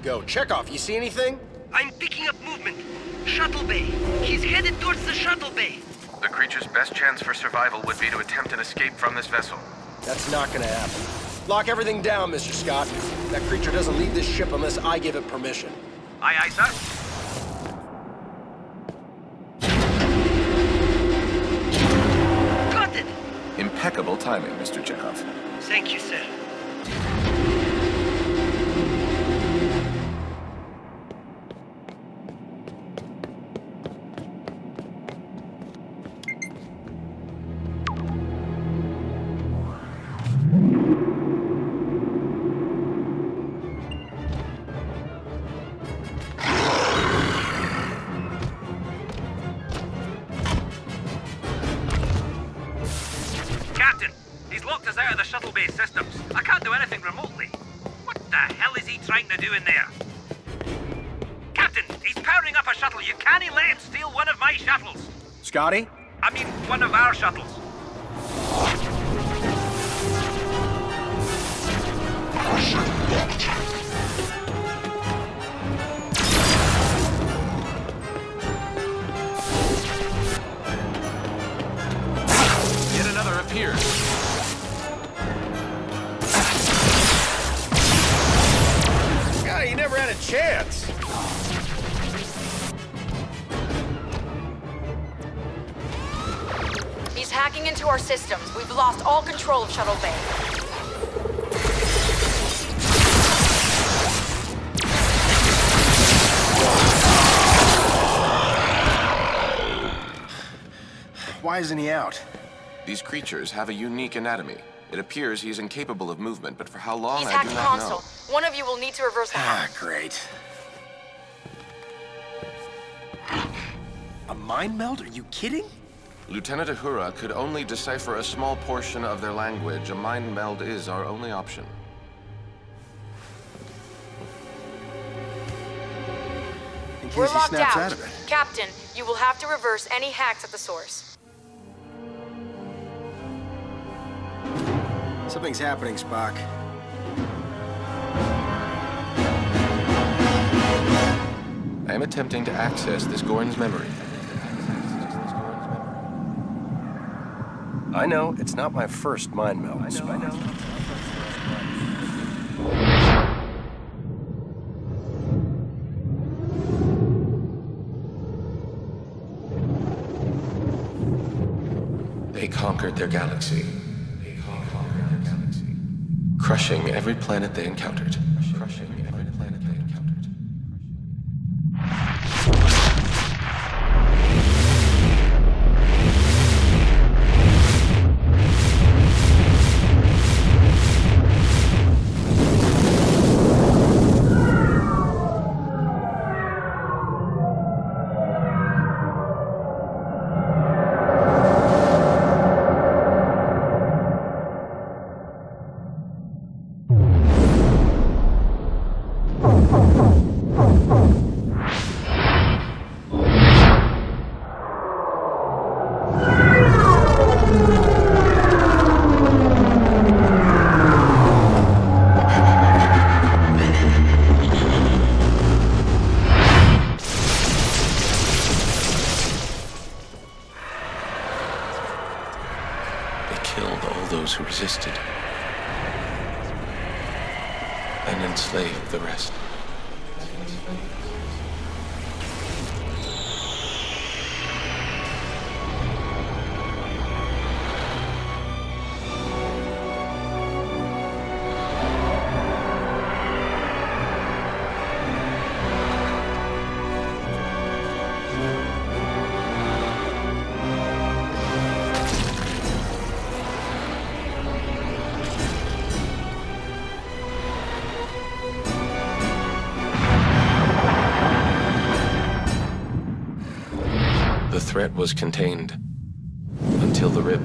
go. Chekhov, you see anything? I'm picking up movement. Shuttle bay. He's headed towards the shuttle bay. The creature's best chance for survival would be to attempt an escape from this vessel. That's not gonna happen. Lock everything down, Mr. Scott. That creature doesn't leave this ship unless I give it permission. Aye, aye, sir. Got it! Impeccable timing, Mr. Chekhov. Thank you, sir. Captain, he's locked us out of the shuttle bay systems. I can't do anything remotely. What the hell is he trying to do in there? Captain, he's powering up a shuttle. You can't let him steal one of my shuttles. Scotty? I mean, one of our shuttles. Yet another appears. God, you never had a chance. He's hacking into our systems. We've lost all control of Shuttle Bay. Why isn't he out? These creatures have a unique anatomy. It appears he is incapable of movement, but for how long He's I hacked do the not console. know. One of you will need to reverse the hack. Great. A mind meld? Are you kidding? Lieutenant Uhura could only decipher a small portion of their language. A mind meld is our only option. In case We're he locked snaps out. out of it. Captain, you will have to reverse any hacks at the source. Something's happening, Spock. I am attempting to access this Gorn's memory. I know, it's not my first mind meld, Spock. They conquered their galaxy. Crushing every planet they encountered. Those who resisted, and enslaved the rest. The threat was contained until the rip.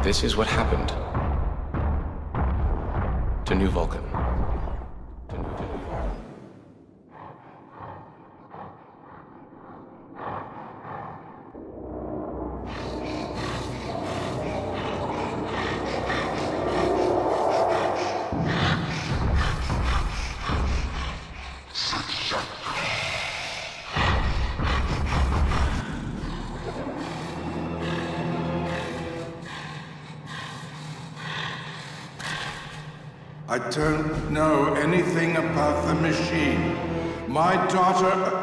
This is what happened to New Vulcan. I don't know anything about the machine. My daughter...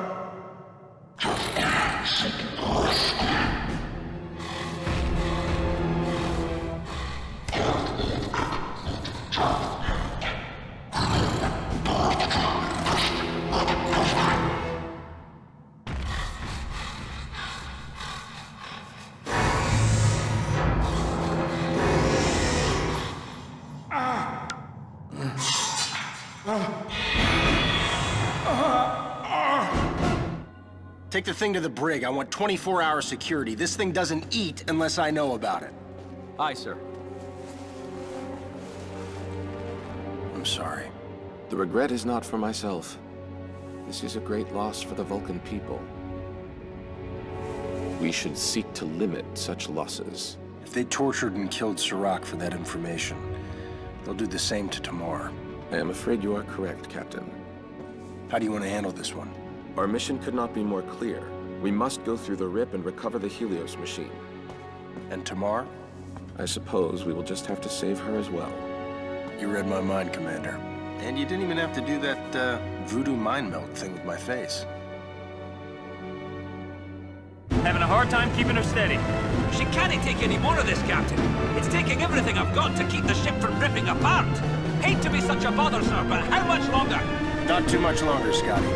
Take the thing to the brig. I want 24-hour security. This thing doesn't eat unless I know about it. Aye, sir. I'm sorry. The regret is not for myself. This is a great loss for the Vulcan people. We should seek to limit such losses. If they tortured and killed Sirach for that information, they'll do the same to Tamar. I am afraid you are correct, Captain. How do you want to handle this one? Our mission could not be more clear. We must go through the rip and recover the Helios machine. And Tamar? I suppose we will just have to save her as well. You read my mind, Commander. And you didn't even have to do that, voodoo mind melt thing with my face. Having a hard time keeping her steady. She can't take any more of this, Captain. It's taking everything I've got to keep the ship from ripping apart. Hate to be such a bother, sir, but how much longer? Not too much longer, Scotty.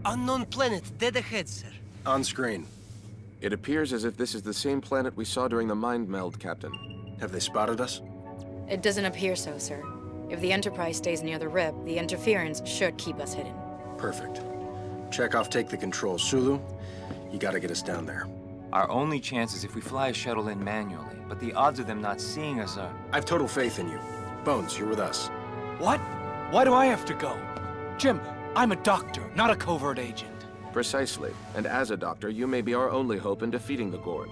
Unknown planet, dead ahead, sir. On screen. It appears as if this is the same planet we saw during the mind meld, Captain. Have they spotted us? It doesn't appear so, sir. If the Enterprise stays near the rip, the interference should keep us hidden. Perfect. Chekhov, take the control. Sulu, you gotta get us down there. Our only chance is if we fly a shuttle in manually, but the odds of them not seeing us are... I have total faith in you. Bones, you're with us. What? Why do I have to go? Jim, I'm a doctor, not a covert agent. Precisely. And as a doctor, you may be our only hope in defeating the Gorn.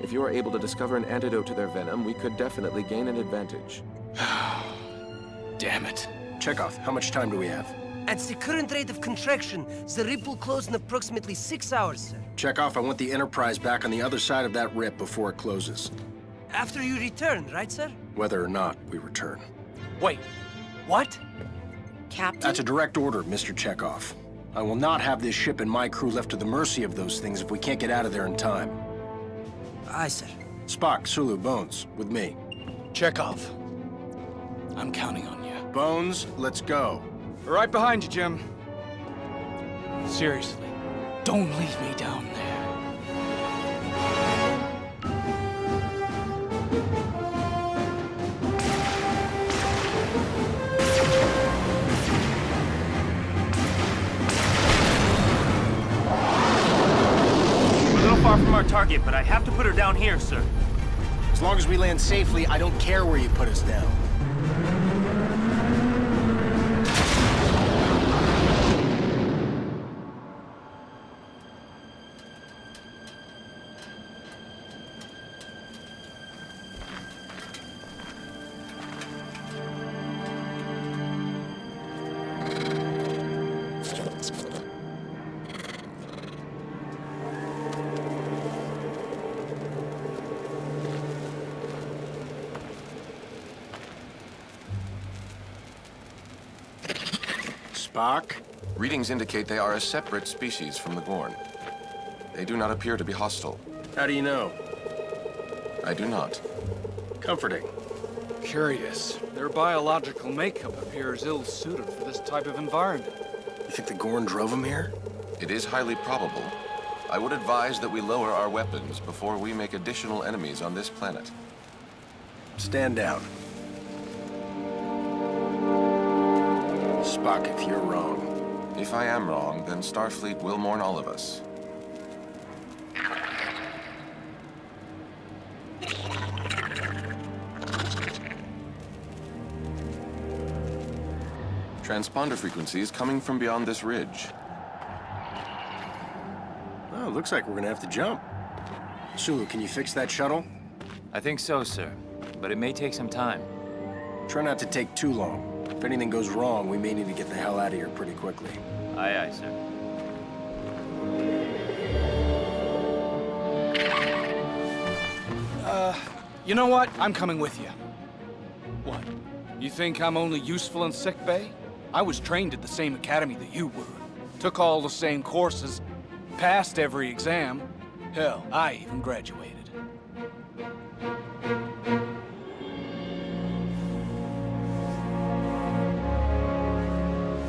If you are able to discover an antidote to their venom, we could definitely gain an advantage. Damn it. Chekhov, how much time do we have? At the current rate of contraction, the rip will close in approximately 6 hours, sir. Chekhov, I want the Enterprise back on the other side of that rip before it closes. After you return, right, sir? Whether or not we return. Wait, what? Captain? That's a direct order, Mr. Chekhov. I will not have this ship and my crew left to the mercy of those things if we can't get out of there in time. Aye, sir. Spock, Sulu, Bones, with me. Chekhov. I'm counting on you. Bones, let's go. Right behind you, Jim. Seriously, don't leave me down there. Far from our target, but I have to put her down here, sir. As long as we land safely, I don't care where you put us down. Spock? Readings indicate they are a separate species from the Gorn. They do not appear to be hostile. How do you know? I do not. Comforting. Curious. Their biological makeup appears ill-suited for this type of environment. You think the Gorn drove them here? It is highly probable. I would advise that we lower our weapons before we make additional enemies on this planet. stand down. Spock, if you're wrong. If I am wrong, then Starfleet will mourn all of us. Transponder frequencies coming from beyond this ridge. Oh, looks like we're gonna have to jump. Sulu, can you fix that shuttle? I think so, sir. But it may take some time. Try not to take too long. If anything goes wrong, we may need to get the hell out of here pretty quickly. Aye, aye, sir. You know what? I'm coming with you. What? You think I'm only useful in sickbay? I was trained at the same academy that you were. Took all the same courses. Passed every exam. Hell, I even graduated.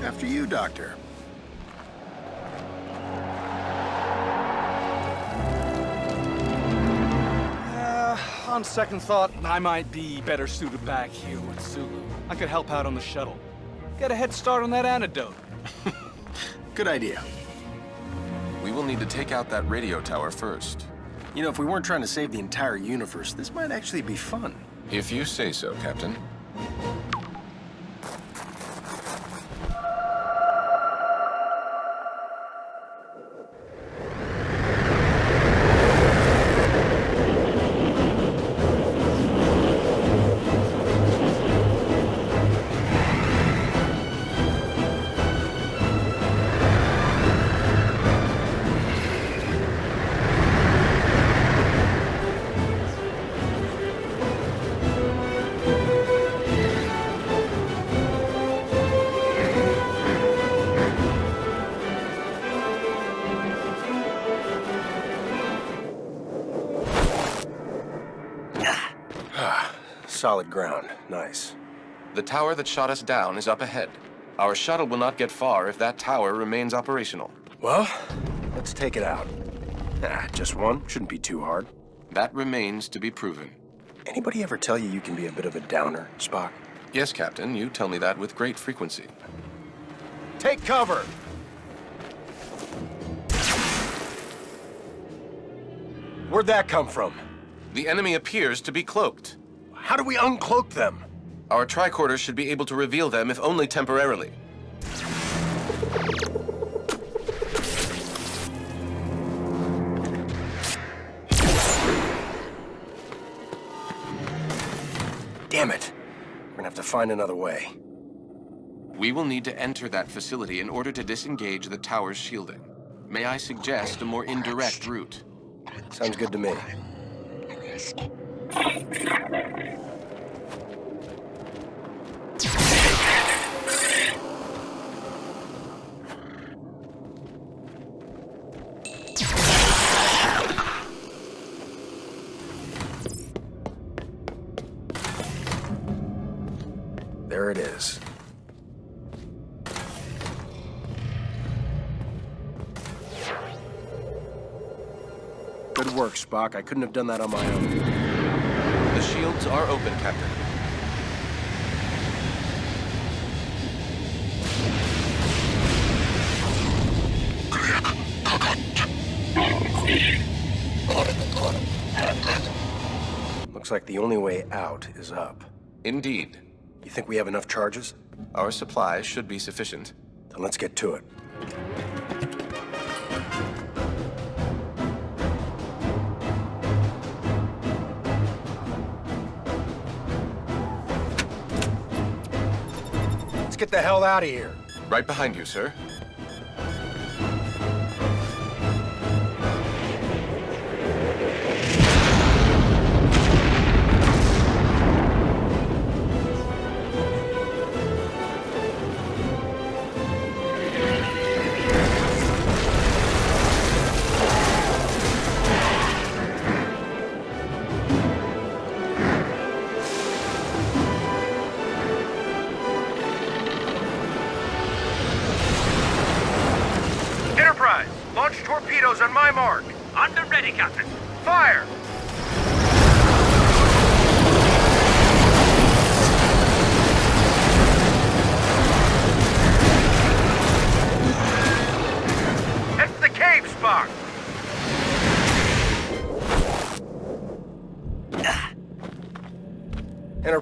After you, Doctor. On second thought, I might be better suited back here with Sulu. I could help out on the shuttle. Get a head start on that antidote. Good idea. We will need to take out that radio tower first. You know, if we weren't trying to save the entire universe, this might actually be fun. If you say so, Captain. Solid ground. Nice. The tower that shot us down is up ahead. Our shuttle will not get far if that tower remains operational. Well, let's take it out. Just one. Shouldn't be too hard. That remains to be proven. Anybody ever tell you can be a bit of a downer, Spock? Yes, Captain, you tell me that with great frequency. Take cover! Where'd that come from? The enemy appears to be cloaked. How do we uncloak them? Our tricorders should be able to reveal them, if only temporarily. Damn it. We're gonna have to find another way. We will need to enter that facility in order to disengage the tower's shielding. May I suggest a more indirect route? Sounds good to me. There it is. Good work, Spock. I couldn't have done that on my own. The shields are open, Captain. Looks like the only way out is up. Indeed. You think we have enough charges? Our supplies should be sufficient. Then let's get to it. Let's get the hell out of here. Right behind you, sir. Launch torpedoes on my mark. Armed and ready, Captain. Fire!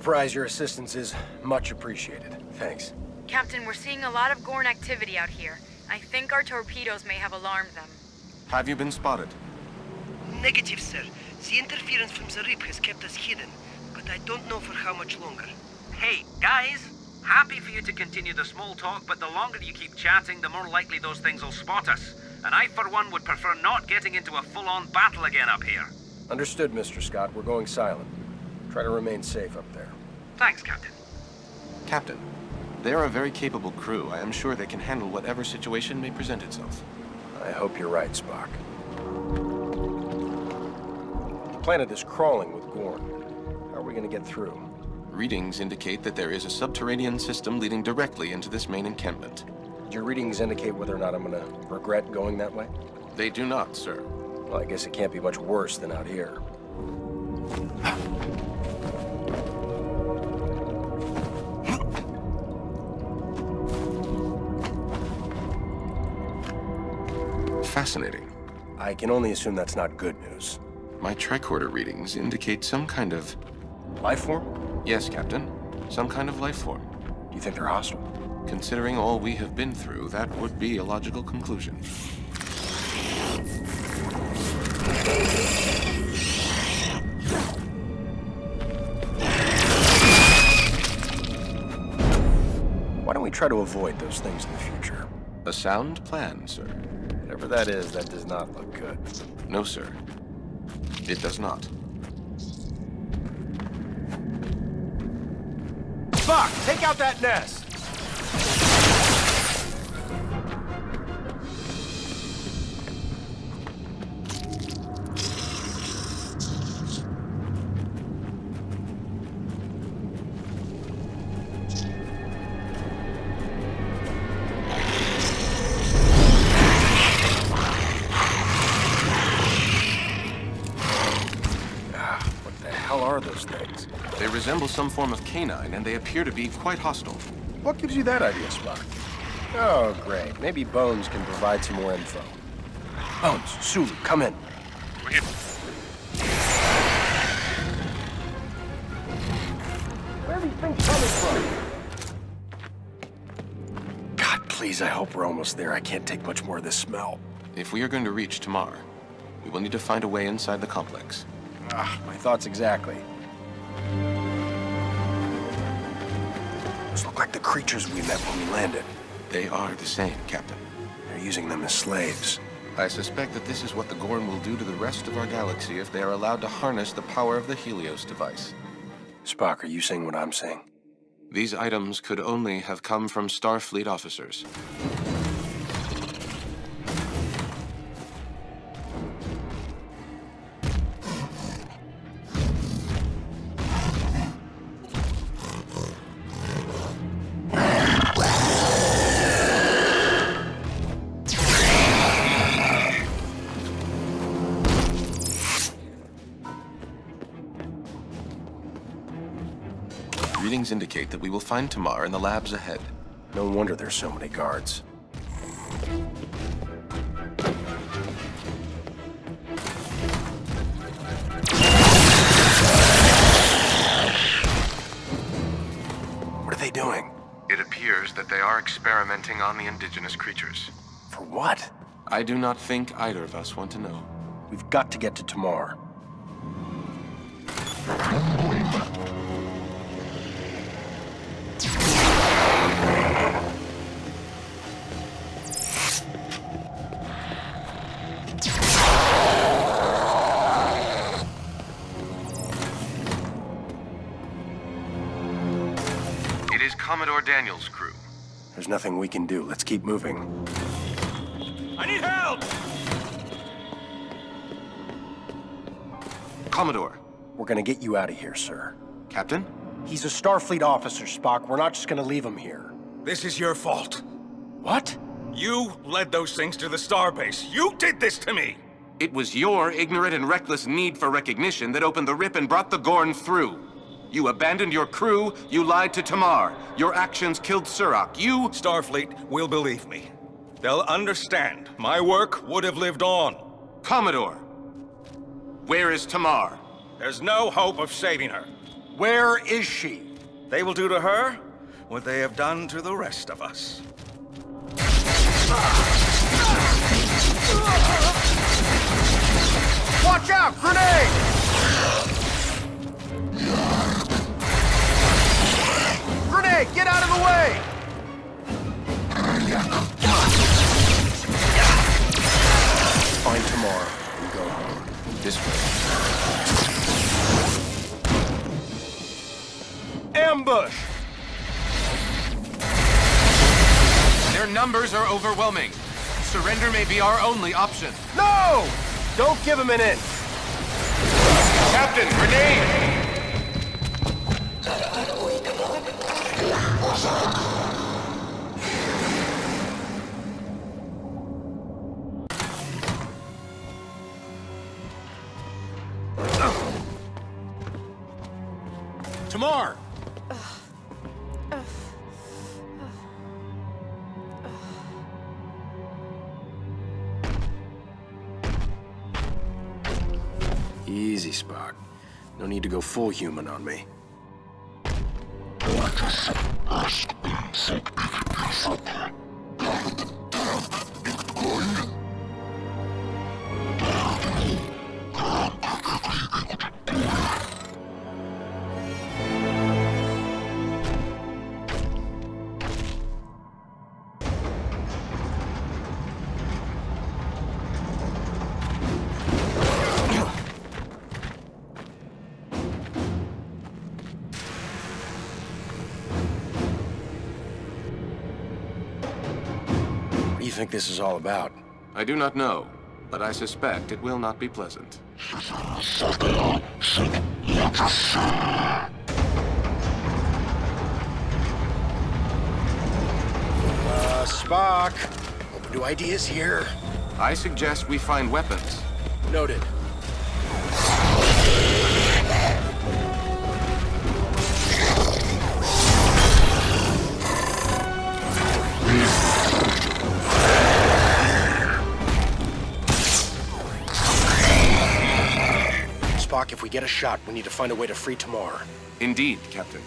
Enterprise, your assistance is much appreciated. Thanks. Captain, we're seeing a lot of Gorn activity out here. I think our torpedoes may have alarmed them. Have you been spotted? Negative, sir. The interference from the rip has kept us hidden, but I don't know for how much longer. Hey, guys! Happy for you to continue the small talk, but the longer you keep chatting, the more likely those things will spot us. And I, for one, would prefer not getting into a full-on battle again up here. Understood, Mr. Scott. We're going silent. Try to remain safe up there. Thanks, Captain. Captain, they are a very capable crew. I am sure they can handle whatever situation may present itself. I hope you're right, Spock. The planet is crawling with Gorn. How are we going to get through? Readings indicate that there is a subterranean system leading directly into this main encampment. Did your readings indicate whether or not I'm going to regret going that way? They do not, sir. Well, I guess it can't be much worse than out here. Fascinating. I can only assume that's not good news. My tricorder readings indicate some kind of... Life form? Yes, Captain. Some kind of life form. Do you think they're hostile? Considering all we have been through, that would be a logical conclusion. Why don't we try to avoid those things in the future? A sound plan, sir. Whatever that is, that does not look good. No, sir. It does not. Spock, take out that nest! Those things. They resemble some form of canine, and they appear to be quite hostile. What gives you that idea, Sprag? Oh, great. Maybe Bones can provide some more info. Bones, Sulu, come in. Where are these things coming from? God, please, I hope we're almost there. I can't take much more of this smell. If we are going to reach Tamar, we will need to find a way inside the complex. My thoughts exactly. Those look like the creatures we met when we landed. They are the same, Captain. They're using them as slaves. I suspect that this is what the Gorn will do to the rest of our galaxy if they are allowed to harness the power of the Helios device. Spock, are you saying what I'm saying? These items could only have come from Starfleet officers. Readings indicate that we will find Tamar in the labs ahead. No wonder there's so many guards. What are they doing? It appears that they are experimenting on the indigenous creatures. For what? I do not think either of us want to know. We've got to get to Tamar. It is Commodore Daniels' crew. There's nothing we can do. Let's keep moving. I need help! Commodore. We're gonna get you out of here, sir. Captain? He's a Starfleet officer, Spock. We're not just gonna leave him here. This is your fault. What? You led those things to the starbase. You did this to me! It was your ignorant and reckless need for recognition that opened the rip and brought the Gorn through. You abandoned your crew, you lied to Tamar. Your actions killed Surak. You... Starfleet will believe me. They'll understand. My work would have lived on. Commodore! Where is Tamar? There's no hope of saving her. Where is she? They will do to her what they have done to the rest of us. Watch out! Grenade! Grenade! Get out of the way! Find tomorrow and go home. This way. Ambush! Their numbers are overwhelming. Surrender may be our only option. No! Don't give him an inch! Captain, grenade! Tamar! Easy, Sprag. No need to go full human on me. What do you think this is all about? I do not know, but I suspect it will not be pleasant. Spock. Open to ideas here. I suggest we find weapons. Noted. Spock, if we get a shot, we need to find a way to free Tamar. Indeed, Captain.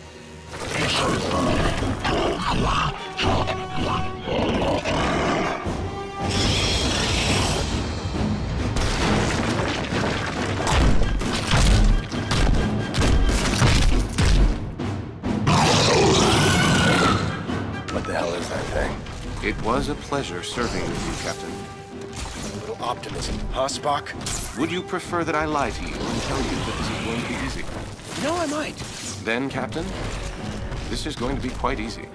What the hell is that thing? It was a pleasure serving with you, Captain. A little optimism, huh, Spock? Would you prefer that I lie to you and tell you that this is going to be easy? No, I might. Then, Captain, this is going to be quite easy.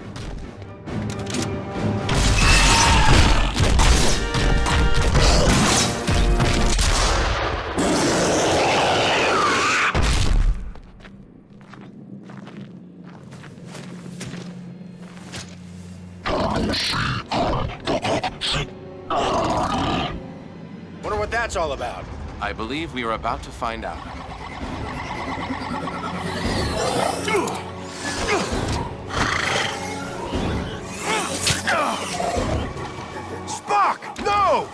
Wonder what that's all about. I believe we are about to find out. Spock, no!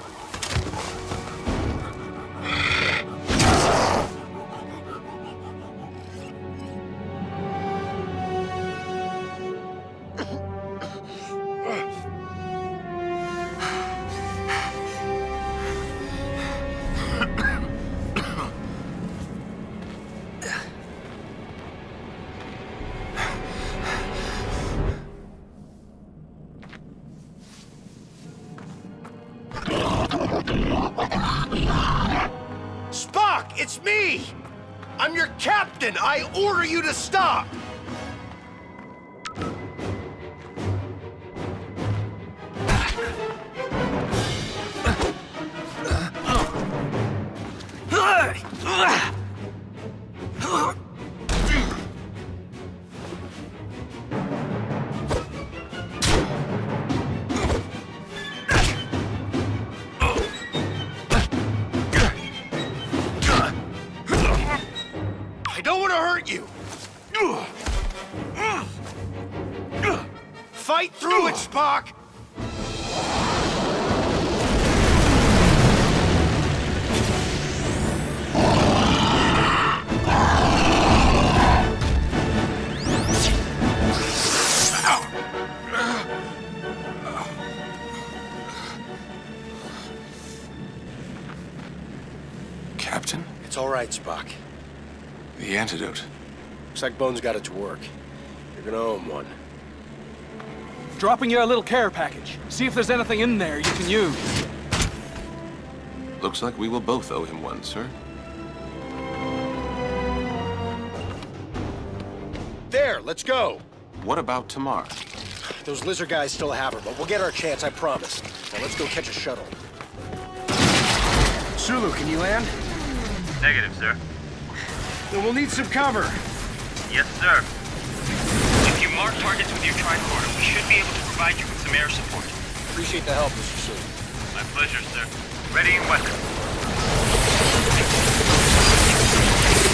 Spock, it's me! I'm your captain! I order you to stop! I don't want to hurt you! Fight through it, Spock! Captain, It's all right, Spock. the antidote. Looks like Bones got it to work. You're gonna owe him one. Dropping you a little care package. See if there's anything in there you can use. Looks like we will both owe him one, sir. There, let's go. What about Tamar? Those lizard guys still have her, but we'll get our chance, I promise. Now let's go catch a shuttle. Sulu, can you land? Negative, sir. Then we'll need some cover. Yes, sir. If you mark targets with your tricorder, we should be able to provide you with some air support. Appreciate the help, Mr. Sulu. My pleasure, sir. Ready and weapon.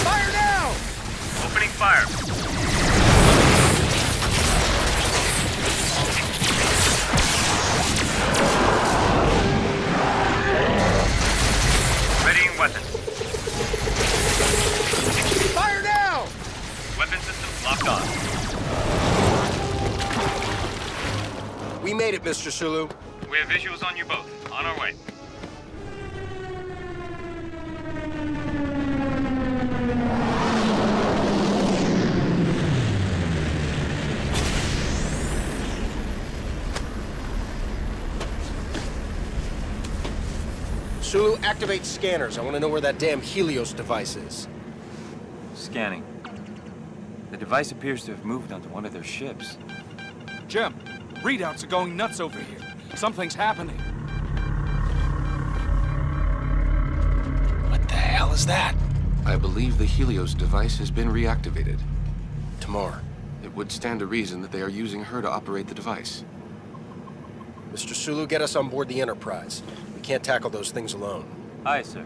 Fire now! Opening fire. Ready and weapon. Fire now! Weapon systems locked on. We made it, Mr. Sulu. We have visuals on you both. On our way. Sulu, activate scanners. I want to know where that damn Helios device is. Scanning. The device appears to have moved onto one of their ships. Jim, readouts are going nuts over here. Something's happening. What the hell is that? I believe the Helios device has been reactivated. Tamar. It would stand to reason that they are using her to operate the device. Mr. Sulu, get us on board the Enterprise. We can't tackle those things alone. Aye, sir.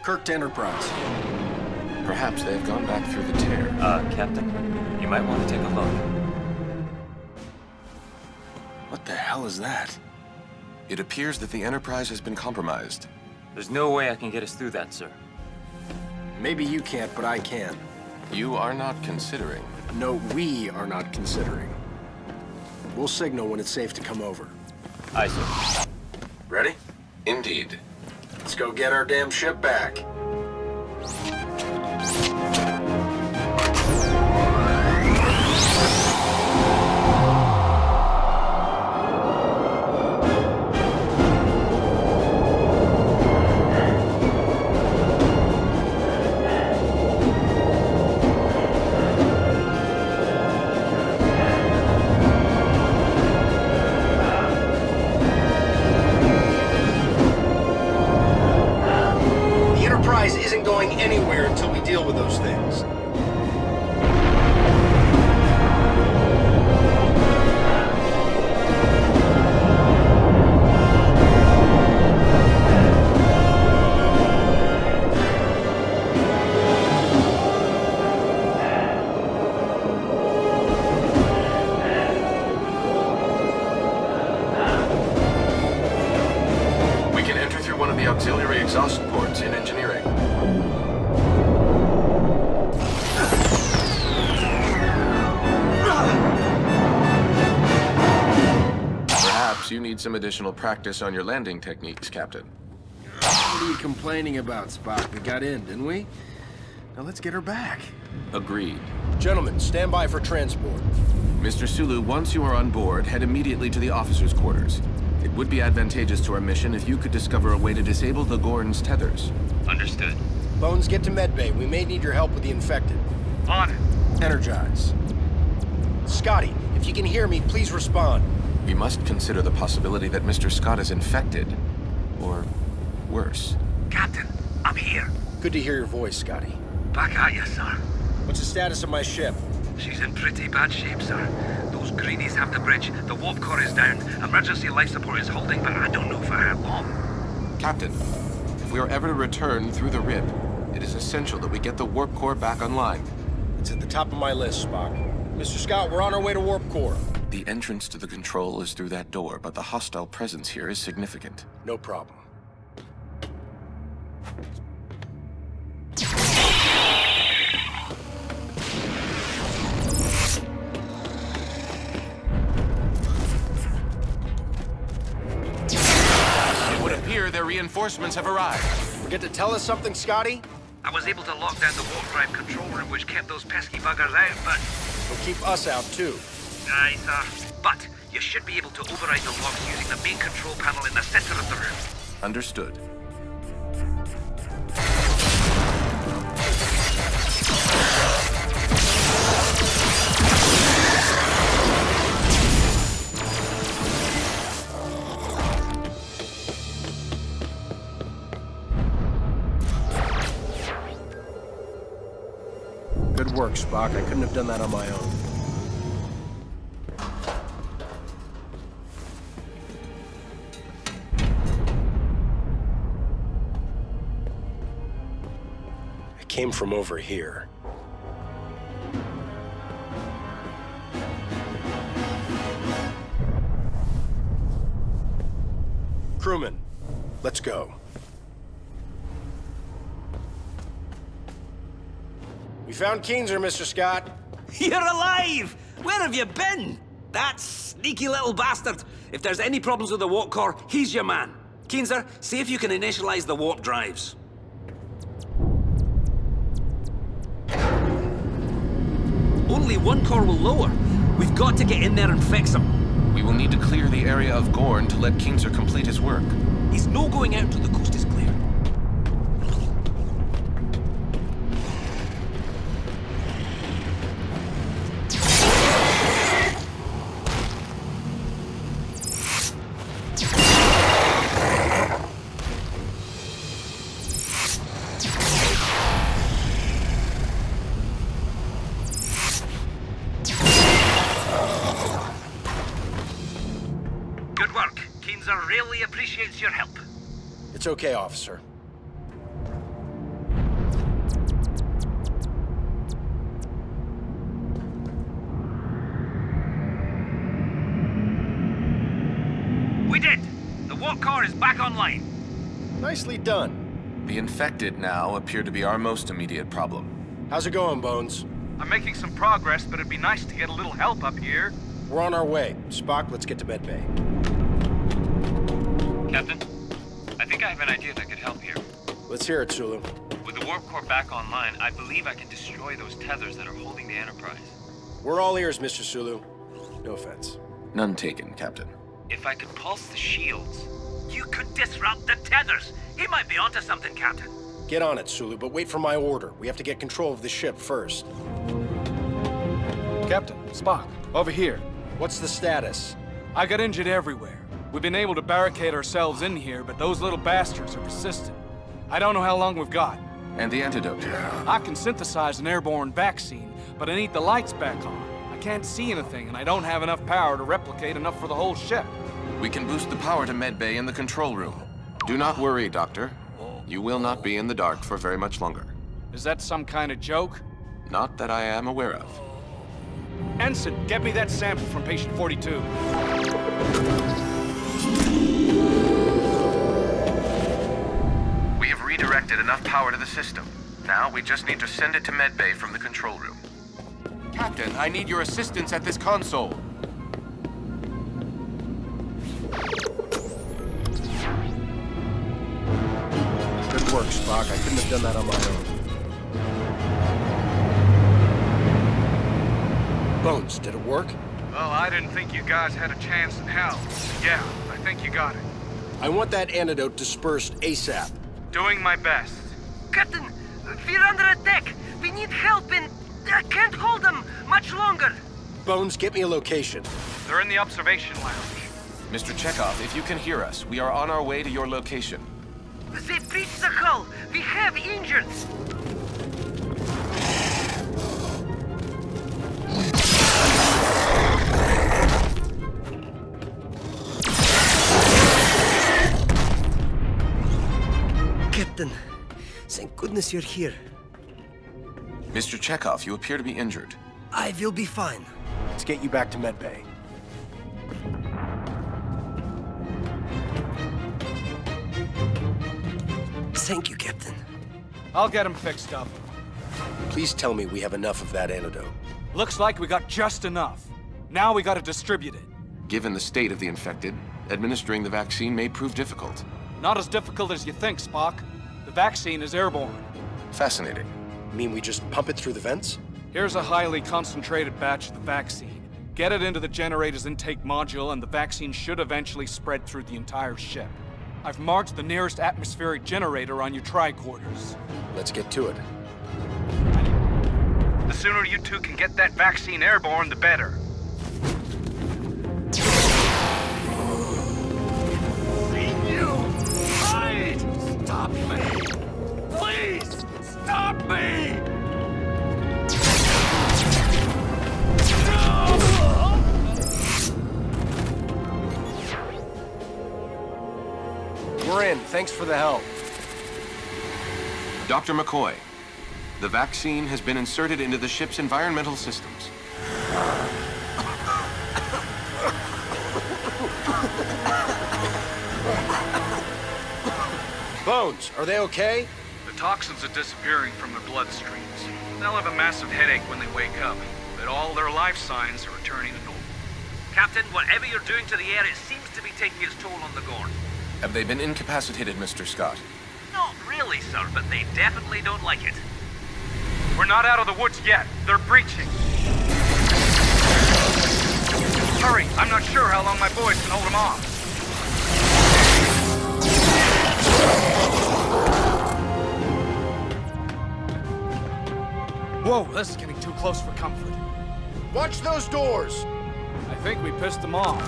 Kirk to Enterprise. Perhaps they have gone back through the tear. Captain, you might want to take a look. What the hell is that? It appears that the Enterprise has been compromised. There's no way I can get us through that, sir. Maybe you can't, but I can. You are not considering. No, we are not considering. We'll signal when it's safe to come over. Aye, sir. Ready? Indeed. Let's go get our damn ship back. Isn't going anywhere until we deal with those things. We can enter through one of the auxiliary exhaust ports in engineering. Perhaps you need some additional practice on your landing techniques, Captain. What are you complaining about, Spock? We got in, didn't we? Now let's get her back. Agreed. Gentlemen, stand by for transport. Mr. Sulu, once you are on board, head immediately to the officers' quarters. It would be advantageous to our mission if you could discover a way to disable the Gorn's tethers. Understood. Bones, get to medbay. We may need your help with the infected. On it. Energize. Scotty, if you can hear me, please respond. We must consider the possibility that Mr. Scott is infected. Or worse. Captain, I'm here. Good to hear your voice, Scotty. Back at you, sir. What's the status of my ship? She's in pretty bad shape, sir. Those greenies have the bridge. The warp core is down. Emergency life support is holding, but I don't know for how long. Captain, if we are ever to return through the rip, it is essential that we get the warp core back online. It's at the top of my list, Spock. Mr. Scott, we're on our way to warp core. The entrance to the control is through that door, but the hostile presence here is significant. No problem. reinforcements have arrived. Forget to tell us something, Scotty? I was able to lock down the warp drive control room, which kept those pesky buggers out, but... We'll keep us out, too. Aye, sir. But you should be able to override the locks using the main control panel in the center of the room. Understood. Good work, Spock. I couldn't have done that on my own. I came from over here. Crewman, let's go. We found Keenzer, Mr. Scott. You're alive! Where have you been? That sneaky little bastard. If there's any problems with the warp core, he's your man. Keenzer, see if you can initialize the warp drives. Only one core will lower. We've got to get in there and fix him. We will need to clear the area of Gorn to let Keenzer complete his work. He's no going out until the coast is clear. Good work. Keenzer really appreciates your help. It's okay, officer. We did! The warp core is back online. Nicely done. The infected now appear to be our most immediate problem. How's it going, Bones? I'm making some progress, but it'd be nice to get a little help up here. We're on our way. Spock, let's get to medbay. Captain, I think I have an idea that could help here. Let's hear it, Sulu. With the warp core back online, I believe I can destroy those tethers that are holding the Enterprise. We're all ears, Mr. Sulu. No offense. None taken, Captain. If I could pulse the shields... You could disrupt the tethers. He might be onto something, Captain. Get on it, Sulu, but wait for my order. We have to get control of the ship first. Captain, Spock, over here. What's the status? I got injured everywhere. We've been able to barricade ourselves in here, but those little bastards are persistent. I don't know how long we've got. And the antidote? I can synthesize an airborne vaccine, but I need the lights back on. I can't see anything, and I don't have enough power to replicate enough for the whole ship. We can boost the power to medbay in the control room. Do not worry, Doctor. You will not be in the dark for very much longer. Is that some kind of joke? Not that I am aware of. Ensign, get me that sample from patient 42. We have redirected enough power to the system. Now we just need to send it to medbay from the control room. Captain, I need your assistance at this console. Good work, Spock. I couldn't have done that on my own. Bones, did it work? Well, I didn't think you guys had a chance in hell. Yeah, I think you got it. I want that antidote dispersed ASAP. Doing my best. Captain, we're under attack. We need help and I can't hold them much longer. Bones, get me a location. They're in the observation lounge. Mr. Chekhov, if you can hear us, we are on our way to your location. They breached the hull. We have injured. Captain, thank goodness you're here. Mr. Chekhov, you appear to be injured. I will be fine. Let's get you back to medbay. Thank you, Captain. I'll get him fixed up. Please tell me we have enough of that antidote. Looks like we got just enough. Now we gotta distribute it. Given the state of the infected, administering the vaccine may prove difficult. Not as difficult as you think, Spock. The vaccine is airborne. Fascinating. You mean we just pump it through the vents? Here's a highly concentrated batch of the vaccine. Get it into the generator's intake module, and the vaccine should eventually spread through the entire ship. I've marked the nearest atmospheric generator on your tricorders. Let's get to it. The sooner you two can get that vaccine airborne, the better. Stop me! Please! Stop me! We're in. Thanks for the help. Dr. McCoy, the vaccine has been inserted into the ship's environmental systems. Bones, are they okay? The toxins are disappearing from their bloodstreams. They'll have a massive headache when they wake up, but all their life signs are returning to normal. Captain, whatever you're doing to the air, it seems to be taking its toll on the Gorn. Have they been incapacitated, Mr. Scott? Not really, sir, but they definitely don't like it. We're not out of the woods yet. They're breaching. Hurry, I'm not sure how long my boys can hold them off. Whoa, this is getting too close for comfort. Watch those doors! I think we pissed them off.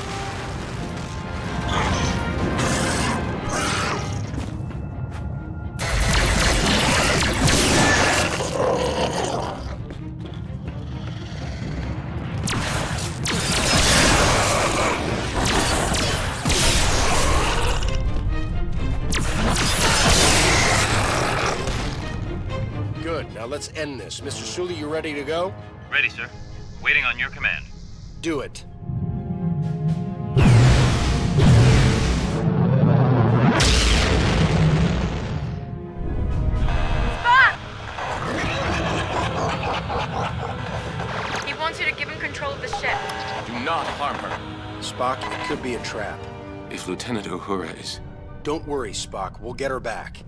Good. Now let's end this. Mr. Sully, you ready to go? Ready, sir. Waiting on your command. Do it. He wants you to give him control of the ship. Do not harm her. Spock, it could be a trap. If Lieutenant Uhura is... Don't worry, Spock. We'll get her back.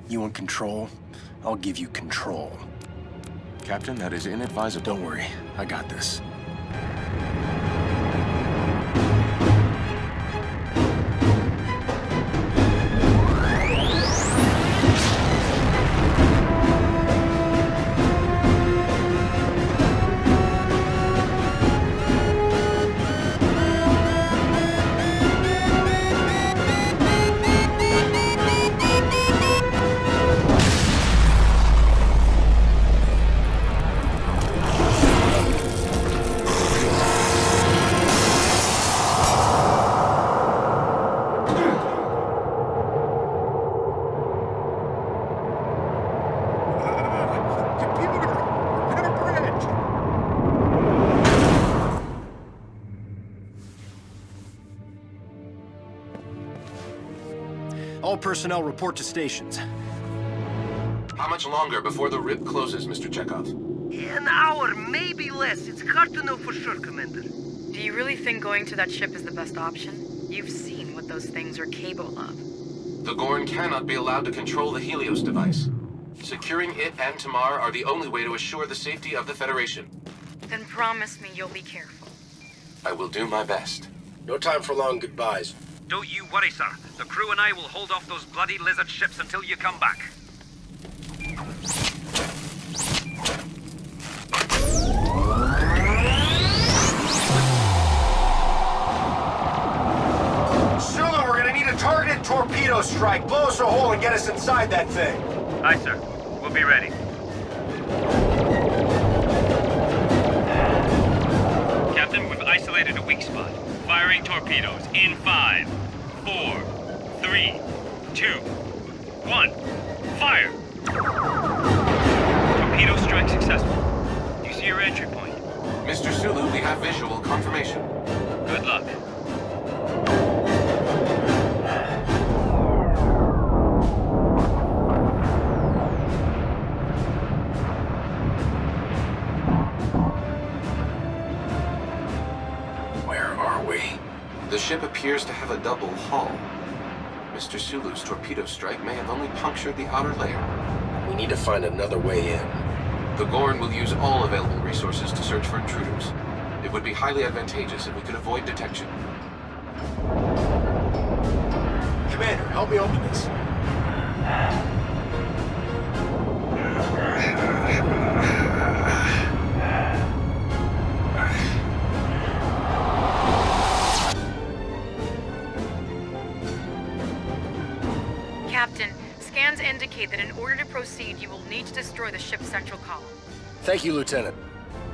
You want control? I'll give you control. Captain, that is inadvisable. Don't worry. I got this. All personnel report to stations. How much longer before the rib closes, Mr. Chekhov? An hour, maybe less. It's hard to know for sure, Commander. Do you really think going to that ship is the best option? You've seen what those things are capable of. The Gorn cannot be allowed to control the Helios device. Securing it and Tamar are the only way to assure the safety of the Federation. Then promise me you'll be careful. I will do my best. No time for long goodbyes. Don't you worry, sir. The crew and I will hold off those bloody lizard ships until you come back. Sulu, we're gonna need a targeted torpedo strike. Blow us a hole and get us inside that thing. Aye, sir. We'll be ready. Captain, we've isolated a weak spot. Firing torpedoes in 5, 4, 3, 2, 1. Fire! Torpedo strike successful. You see your entry point? Mr. Sulu, we have visual confirmation. Good luck. ship appears to have a double hull. Mr. Sulu's torpedo strike may have only punctured the outer layer. We need to find another way in. The Gorn will use all available resources to search for intruders. It would be highly advantageous if we could avoid detection. Commander, help me open this. Captain, scans indicate that in order to proceed, you will need to destroy the ship's central column. Thank you, Lieutenant.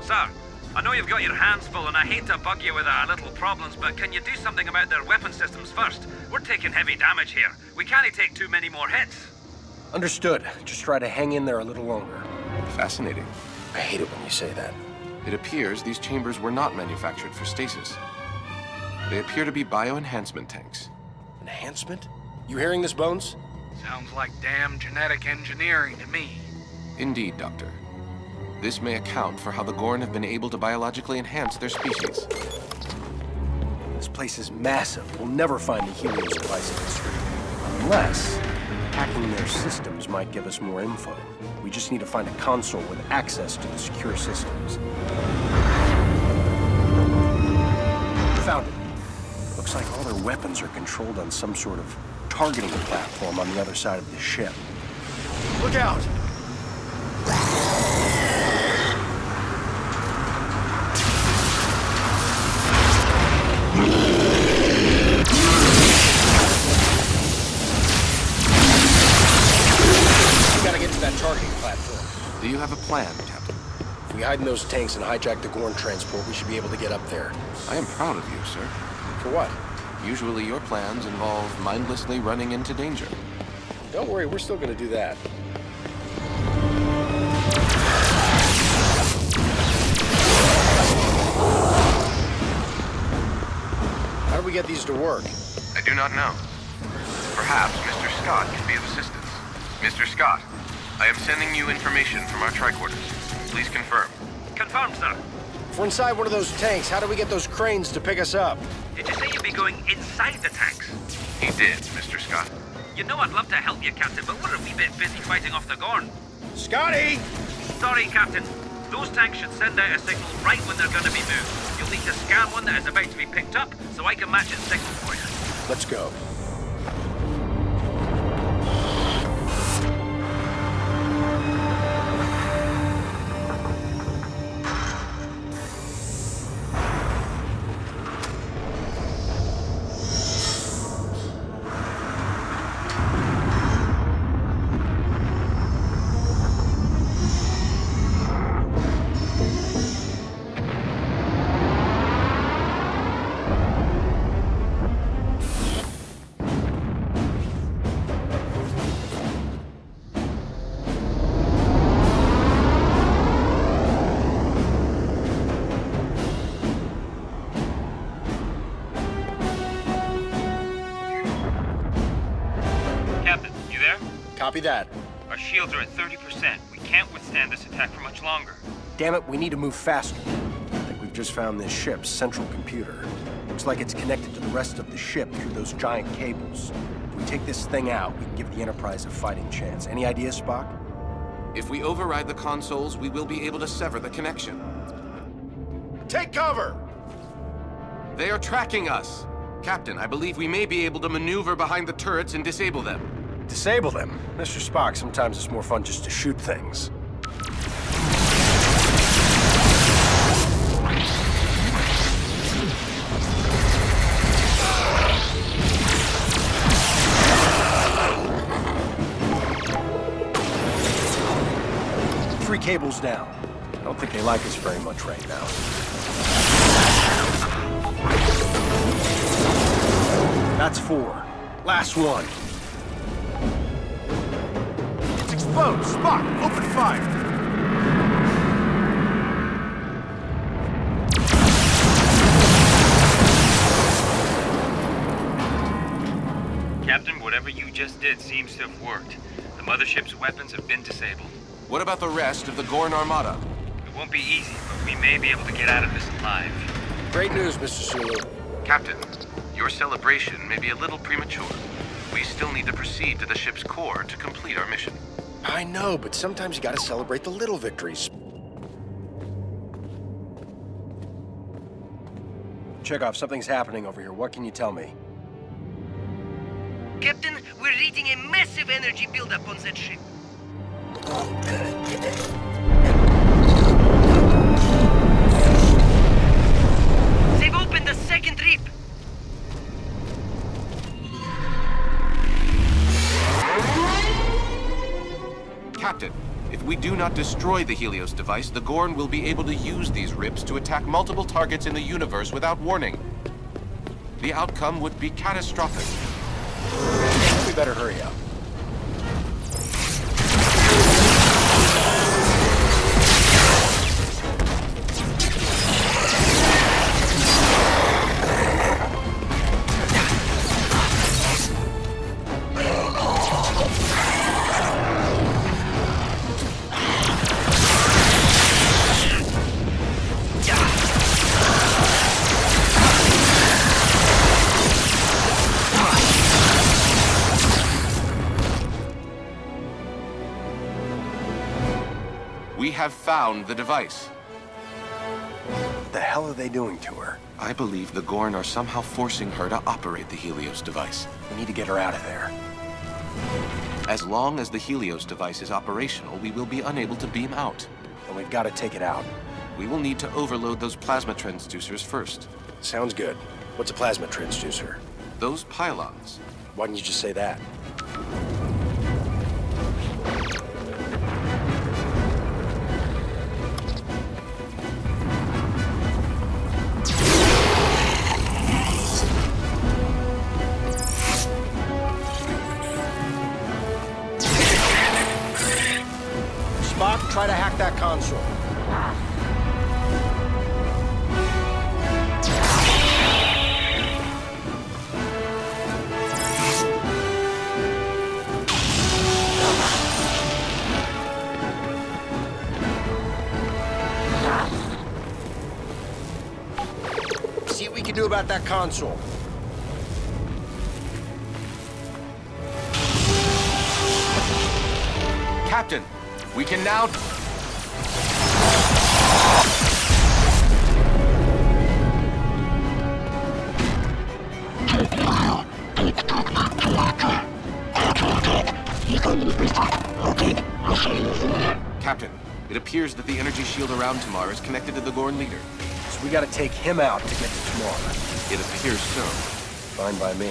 Sir, I know you've got your hands full and I hate to bug you with our little problems, but can you do something about their weapon systems first? We're taking heavy damage here. We can't take too many more hits. Understood. Just try to hang in there a little longer. Fascinating. I hate it when you say that. It appears these chambers were not manufactured for stasis. They appear to be bioenhancement tanks. Enhancement? You hearing this, Bones? Sounds like damn genetic engineering to me. Indeed, Doctor. This may account for how the Gorn have been able to biologically enhance their species. This place is massive. We'll never find the helium supplies in history. Unless hacking their systems might give us more info. We just need to find a console with access to the secure systems. Found it. Looks like all their weapons are controlled on some sort of targeting platform on the other side of the ship. Look out! We gotta get to that targeting platform. Do you have a plan, Captain? If we hide in those tanks and hijack the Gorn transport, we should be able to get up there. I am proud of you, sir. For what? Usually your plans involve mindlessly running into danger. Don't worry, we're still gonna do that. How do we get these to work? I do not know. Perhaps Mr. Scott can be of assistance. Mr. Scott, I am sending you information from our tricorders. Please confirm. Confirmed, sir. If we're inside one of those tanks, how do we get those cranes to pick us up? Did you say you'd be going inside the tanks? He did, Mr. Scott. You know I'd love to help you, Captain, but we're a wee bit busy fighting off the Gorn. Scotty! Sorry, Captain. Those tanks should send out a signal right when they're going to be moved. You'll need to scan one that is about to be picked up, so I can match its signal for you. Let's go. Copy that. Our shields are at 30%. We can't withstand this attack for much longer. Damn it, we need to move faster. I think we've just found this ship's central computer. Looks like it's connected to the rest of the ship through those giant cables. If we take this thing out, we can give the Enterprise a fighting chance. Any ideas, Spock? If we override the consoles, we will be able to sever the connection. Take cover! They are tracking us. Captain, I believe we may be able to maneuver behind the turrets and disable them. Disable them? Mr. Spock, sometimes it's more fun just to shoot things. Three cables down. I don't think they like us very much right now. That's 4. Last one. It's exposed. Spock, open fire. Captain, whatever you just did seems to have worked. The mothership's weapons have been disabled. What about the rest of the Gorn Armada? It won't be easy, but we may be able to get out of this alive. Great news, Mr. Sulu. Captain, Your celebration may be a little premature. We still need to proceed to the ship's core to complete our mission. I know, but sometimes you gotta celebrate the little victories. Chekhov, something's happening over here. What can you tell me? Captain, we're reading a massive energy buildup on that ship. They've opened the second rip. Captain, if we do not destroy the Helios device, the Gorn will be able to use these rips to attack multiple targets in the universe without warning. The outcome would be catastrophic. We better hurry up. We have found the device. What the hell are they doing to her? I believe the Gorn are somehow forcing her to operate the Helios device. We need to get her out of there. As long as the Helios device is operational, we will be unable to beam out. And we've got to take it out. We will need to overload those plasma transducers first. Sounds good. What's a plasma transducer? Those pylons. Why didn't you just say that? Sprag, try to hack that console. See what we can do about that console. Captain, we can now... Captain, it appears that the energy shield around Tamar is connected to the Gorn leader. So we gotta take him out to get to Tamar. It appears so. Fine by me.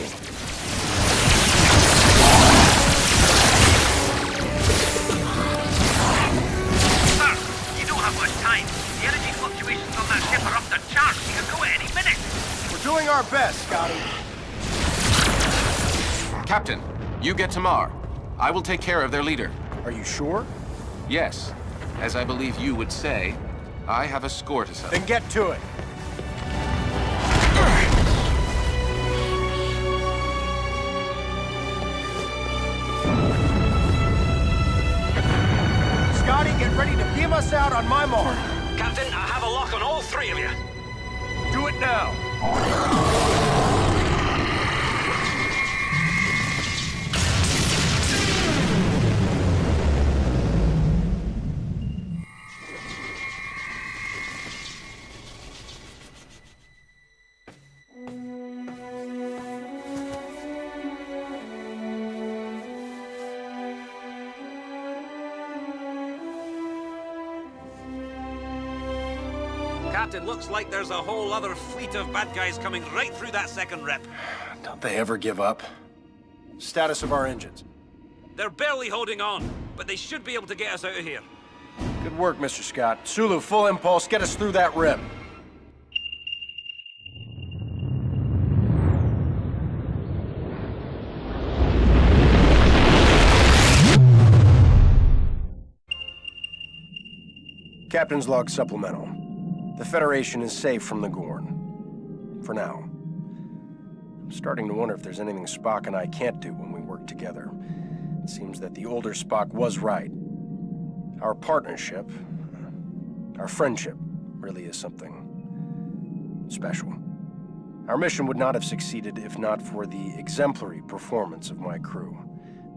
Sir, you don't have much time. The energy fluctuations on that ship are off the charts. You can go at any minute. We're doing our best, Scotty. Captain, you get Tamar. I will take care of their leader. Are you sure? Yes. As I believe you would say, I have a score to settle. Then get to it. Scotty, get ready to beam us out on my mark. Captain, I have a lock on all three of you. Do it now. Captain, looks like there's a whole other fleet of bad guys coming right through that second rip. Don't they ever give up? Status of our engines. They're barely holding on, but they should be able to get us out of here. Good work, Mr. Scott. Sulu, full impulse. Get us through that rip. Captain's log supplemental. The Federation is safe from the Gorn. For now. I'm starting to wonder if there's anything Spock and I can't do when we work together. It seems that the older Spock was right. Our partnership, our friendship, really is something special. Our mission would not have succeeded if not for the exemplary performance of my crew.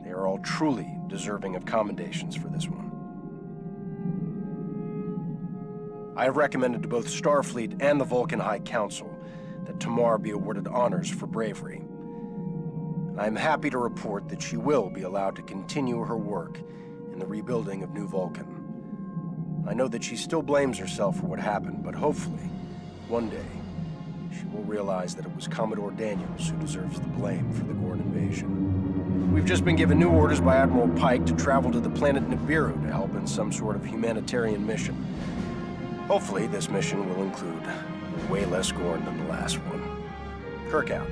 They are all truly deserving of commendations for this one. I have recommended to both Starfleet and the Vulcan High Council that Tamar be awarded honors for bravery. I am happy to report that she will be allowed to continue her work in the rebuilding of New Vulcan. I know that she still blames herself for what happened, but hopefully, one day, she will realize that it was Commodore Daniels who deserves the blame for the Gorn invasion. We've just been given new orders by Admiral Pike to travel to the planet Nibiru to help in some sort of humanitarian mission. Hopefully, this mission will include way less Gorn than the last one. Kirk out.